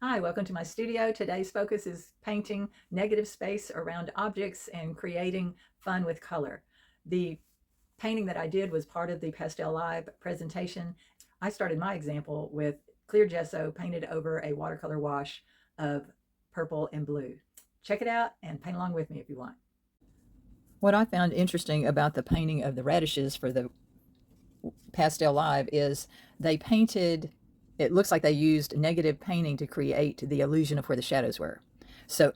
Hi, welcome to my studio. Today's focus is painting negative space around objects and creating fun with color. The painting that I did was part of the Pastel Live presentation. I started my example with clear gesso painted over a watercolor wash of purple and blue. Check it out and paint along with me if you want. What I found interesting about the painting of the radishes for the Pastel Live is they painted, it looks like they used negative painting to create the illusion of where the shadows were. So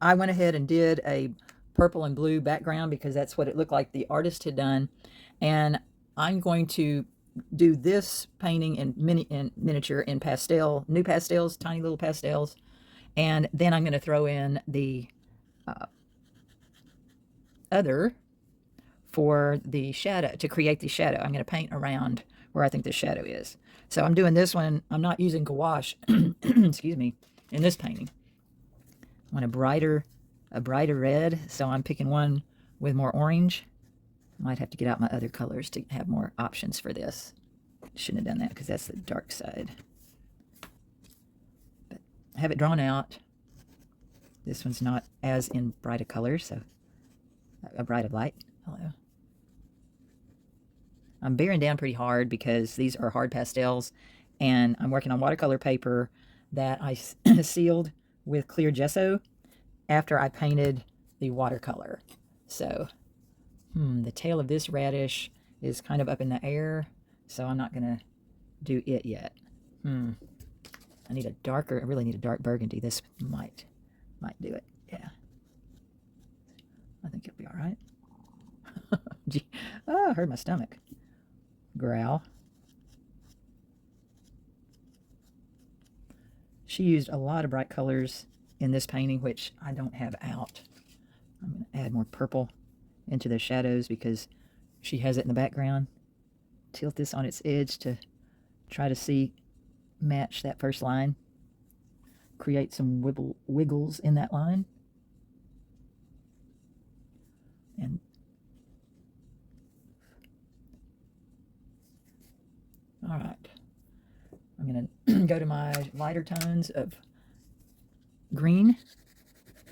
I went ahead and did a purple and blue background because that's what it looked like the artist had done. And I'm going to do this painting in miniature in pastel, Nupastels, tiny little pastels. And then I'm going to throw in the other for the shadow, to create the shadow. I'm going to paint around where I think the shadow is. So I'm doing this one. I'm not using gouache, excuse me, in this painting. I want a brighter red, so I'm picking one with more orange. I might have to get out my other colors to have more options for this. Shouldn't have done that because that's the dark side. But I have it drawn out. This one's not as in bright a color, so a bright of light. Hello. I'm bearing down pretty hard because these are hard pastels, and I'm working on watercolor paper that I sealed with clear gesso after I painted the watercolor. So the tail of this radish is kind of up in the air, so I'm not going to do it yet. I need a darker, I really need a dark burgundy. This might do it. Yeah. I think it'll be all right. Gee, oh, I hurt my stomach. Growl. She used a lot of bright colors in this painting, which I don't have out. I'm going to add more purple into the shadows because she has it in the background. Tilt this on its edge to try to match that first line. Create some wiggles in that line. And all right, I'm going to go to my lighter tones of green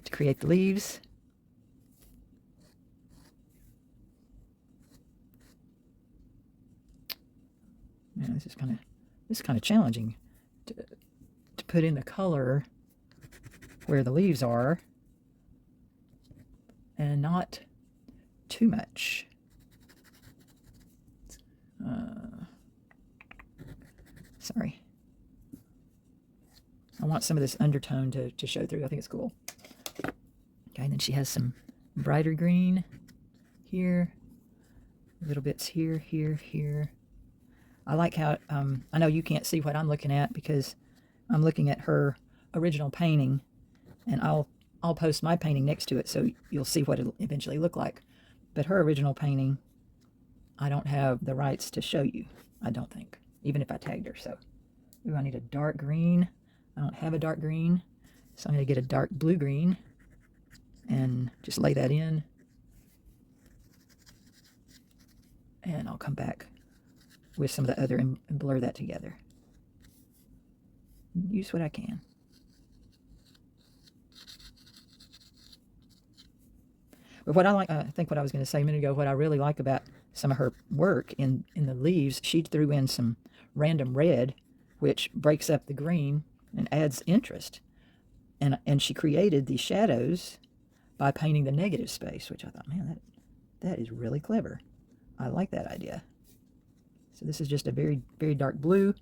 to create the leaves. Man, this is kind of challenging to put in the color where the leaves are and not too much. Sorry. I want some of this undertone to show through. I think it's cool. Okay, and then she has some brighter green here, little bits here, here, here. I like how, I know you can't see what I'm looking at because I'm looking at her original painting, and I'll post my painting next to it so you'll see what it'll eventually look like. But her original painting, I don't have the rights to show you, I don't think, even if I tagged her. So, ooh, I need a dark green. I don't have a dark green, so I'm going to get a dark blue green and just lay that in. And I'll come back with some of the other and blur that together. Use what I can. But what I like, I think what I was going to say a minute ago, what I really like about some of her work in the leaves, she threw in some random red, which breaks up the green and adds interest. And she created the shadows by painting the negative space, which I thought, man, that is really clever. I like that idea. So this is just a very, very dark blue.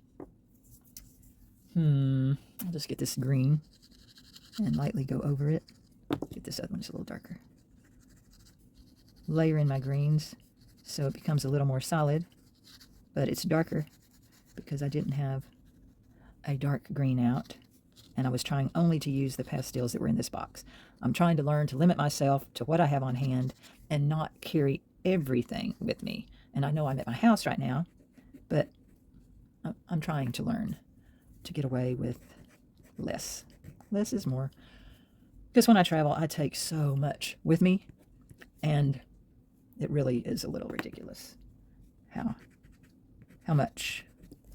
I'll just get this green and lightly go over it. Get this other one just a little darker. Layer in my greens so it becomes a little more solid, but it's darker because I didn't have a dark green out, and I was trying only to use the pastels that were in this box. I'm trying to learn to limit myself to what I have on hand and not carry everything with me. And I know I'm at my house right now, but I'm trying to learn to get away with less. Less is more. Because when I travel, I take so much with me, and it really is a little ridiculous how much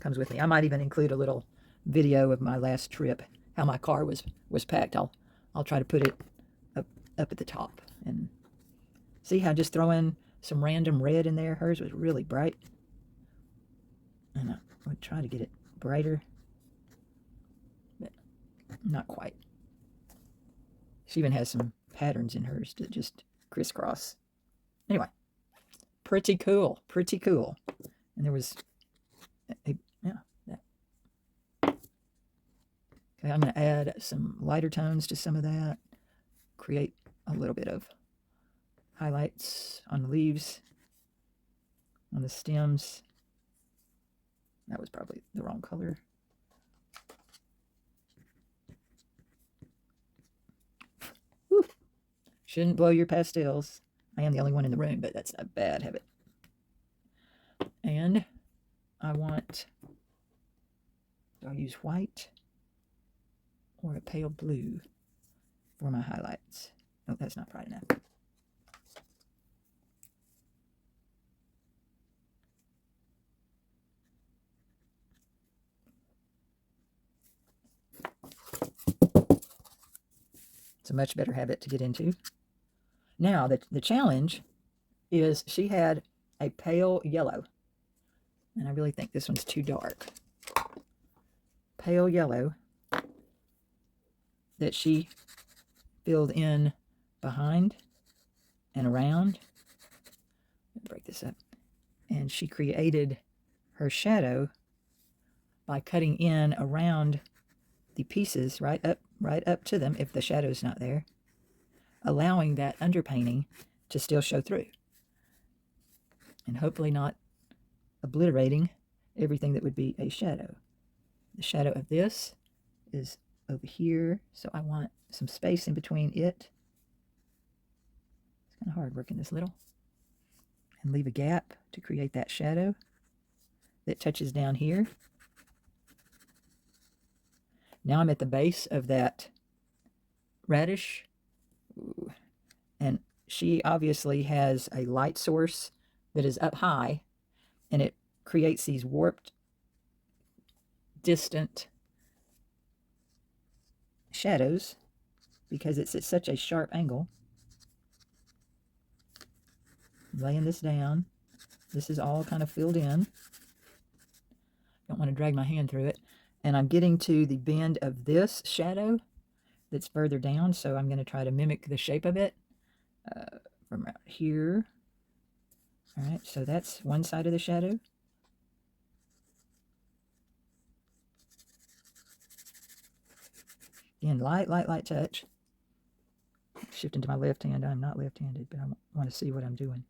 comes with me. I might even include a little video of my last trip how my car was packed. I'll try to put it up at the top. And see how just throwing some random red in there, hers was really bright. And I would try to get it brighter, but not quite. She even has some patterns in hers that just crisscross. Anyway, pretty cool, pretty cool. And there was yeah, that. Okay, I'm going to add some lighter tones to some of that, create a little bit of highlights on the leaves, on the stems. That was probably the wrong color. Whew. Shouldn't blow your pastels. I am the only one in the room, but that's a bad habit. And I want, do I use white or a pale blue for my highlights? Oh, that's not bright enough. It's a much better habit to get into. Now, the challenge is she had a pale yellow, and I really think this one's too dark. Pale yellow that she filled in behind and around. Let me break this up. And she created her shadow by cutting in around the pieces right up to them if the shadow's not there, allowing that underpainting to still show through, and hopefully not obliterating everything that would be a shadow. The shadow of this is over here, so I want some space in between it. It's kind of hard working this little. And leave a gap to create that shadow that touches down here. Now I'm at the base of that radish. Ooh. And she obviously has a light source that is up high, and it creates these warped, distant shadows because it's at such a sharp angle. Laying this down. This is all kind of filled in. Don't want to drag my hand through it. And I'm getting to the bend of this shadow that's further down, so I'm going to try to mimic the shape of it from out here. All right, so that's one side of the shadow. Again, light touch. Shifting to my left hand. I'm not left-handed, but I want to see what I'm doing.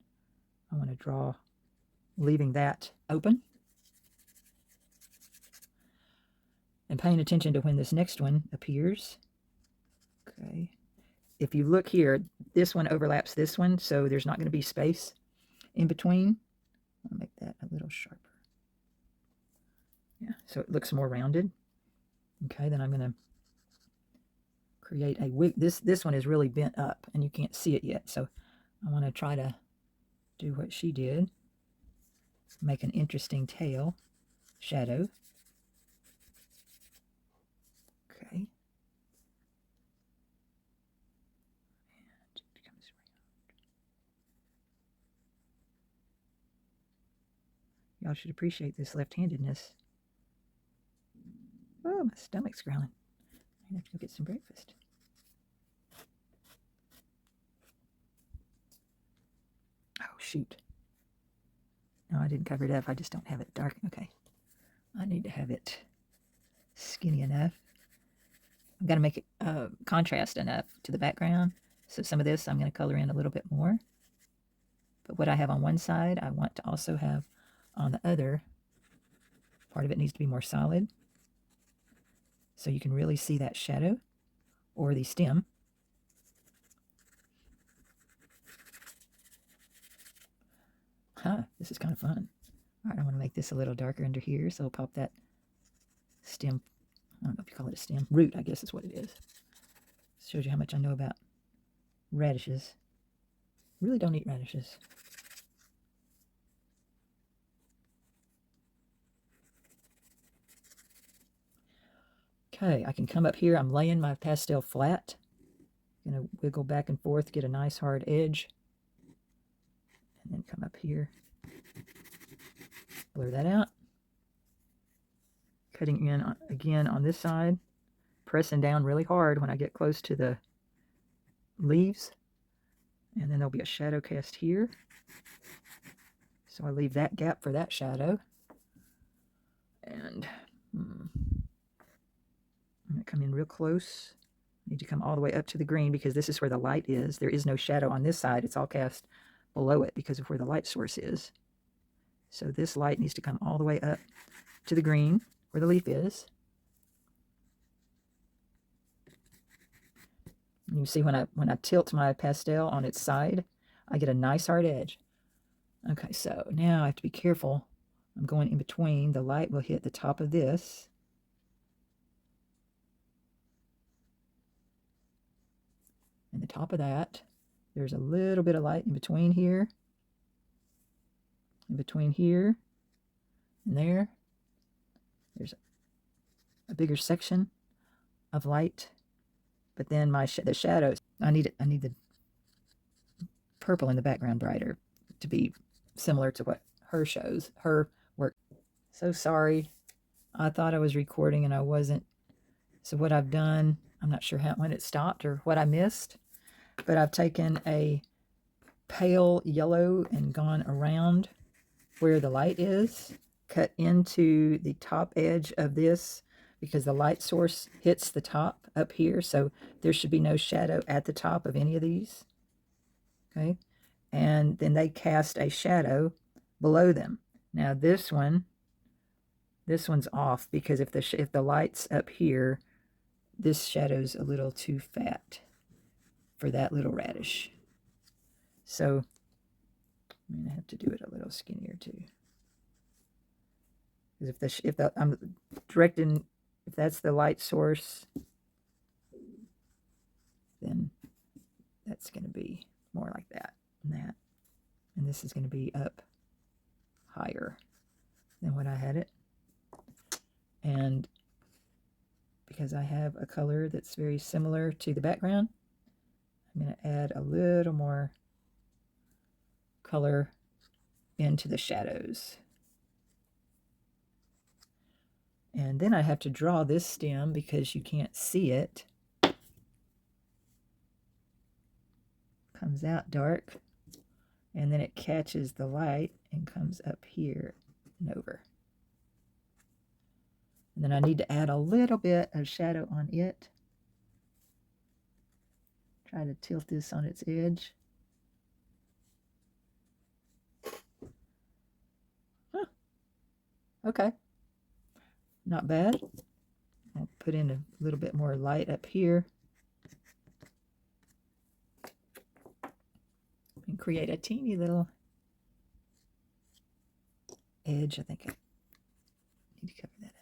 I want to draw, leaving that open. And paying attention to when this next one appears. Okay. If you look here, this one overlaps this one, so there's not going to be space in between. I'll make that a little sharper. Yeah, so it looks more rounded. Okay, then I'm going to create a wig. This one is really bent up, and you can't see it yet, so I want to try to do what she did. Make an interesting tail shadow. Okay. And it becomes round. Y'all should appreciate this left-handedness. Oh, my stomach's growling. I have to go get some breakfast. Oh, shoot. No, I didn't cover it up. I just don't have it dark. Okay. I need to have it skinny enough. I've got to make it contrast enough to the background. So some of this I'm going to color in a little bit more. But what I have on one side, I want to also have on the other. Part of it needs to be more solid. So you can really see that shadow or the stem. This is kind of fun. All right, I want to make this a little darker under here, so I'll pop that stem. I don't know if you call it a stem. Root, I guess is what it is. Shows you how much I know about radishes. Really don't eat radishes. Okay, I can come up here. I'm laying my pastel flat. I'm going to wiggle back and forth, get a nice hard edge. And then come up here. Blur that out. Cutting in again on this side. Pressing down really hard when I get close to the leaves. And then there'll be a shadow cast here. So I leave that gap for that shadow. And I'm going to come in real close. Need to come all the way up to the green because this is where the light is. There is no shadow on this side. It's all cast below it because of where the light source is. So this light needs to come all the way up to the green where the leaf is. And you see when I tilt my pastel on its side, I get a nice hard edge. Okay, so now I have to be careful. I'm going in between. The light will hit the top of this. And the top of that. There's a little bit of light in between here. In between here and there. There's a bigger section of light. But then the shadows, I need the purple in the background brighter to be similar to what her shows, her work. So sorry. I thought I was recording and I wasn't. So what I've done, I'm not sure when it stopped or what I missed, but I've taken a pale yellow and gone around where the light is, cut into the top edge of this because the light source hits the top up here. So there should be no shadow at the top of any of these. Okay. And then they cast a shadow below them. Now this one's off because if the light's up here, this shadow's a little too fat for that little radish. So I'm going to have to do it a little skinnier too. Because I'm directing, if that's the light source, then that's going to be more like that and that. And this is going to be up higher than what I had it. And because I have a color that's very similar to the background, I'm going to add a little more color into the shadows. And then I have to draw this stem because you can't see it. Comes out dark, and then it catches the light and comes up here and over. And then I need to add a little bit of shadow on it. Try to tilt this on its edge. Huh. Okay. Not bad. I'll put in a little bit more light up here. And create a teeny little edge. I think I need to cover that up.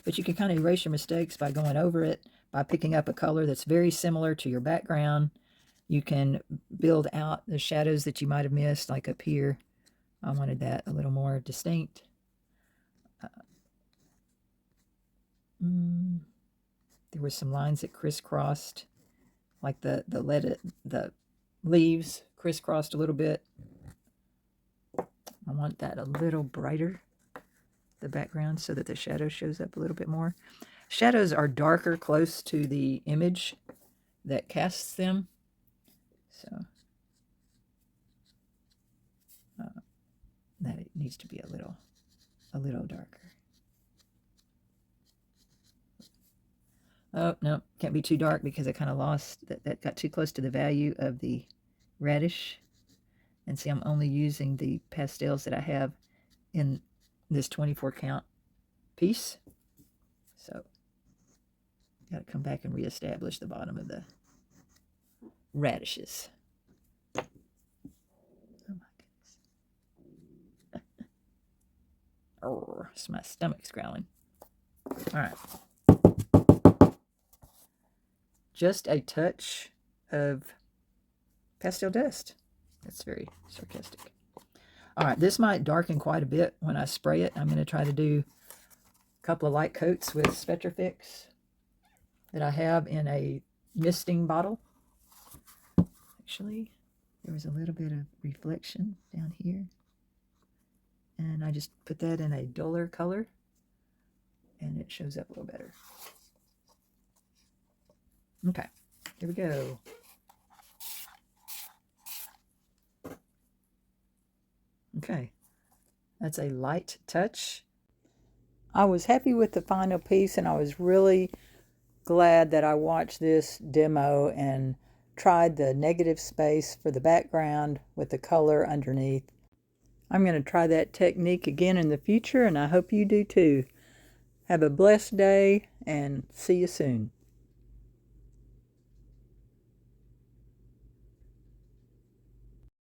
But you can kind of erase your mistakes by going over it, by picking up a color that's very similar to your background. You can build out the shadows that you might have missed, like up here. I wanted that a little more distinct. There were some lines that crisscrossed, like the leaves crisscrossed a little bit. I want that a little brighter, the background, so that the shadow shows up a little bit more. Shadows are darker close to the image that casts them. So that it needs to be a little darker. Oh, no, can't be too dark because I kind of lost, that got too close to the value of the radish. And see, I'm only using the pastels that I have in this 24 count piece. So, got to come back and reestablish the bottom of the radishes. Oh my goodness. Oh, my stomach's growling. All right. Just a touch of pastel dust. That's very sarcastic. All right, this might darken quite a bit when I spray it. I'm going to try to do a couple of light coats with SpectraFix. that I have in a misting bottle. Actually, there was a little bit of reflection down here. And I just put that in a duller color, and it shows up a little better. Okay, here we go. Okay, that's a light touch. I was happy with the final piece, and I was really glad that I watched this demo and tried the negative space for the background with the color underneath. I'm going to try that technique again in the future, and I hope you do too. Have a blessed day, and see you soon.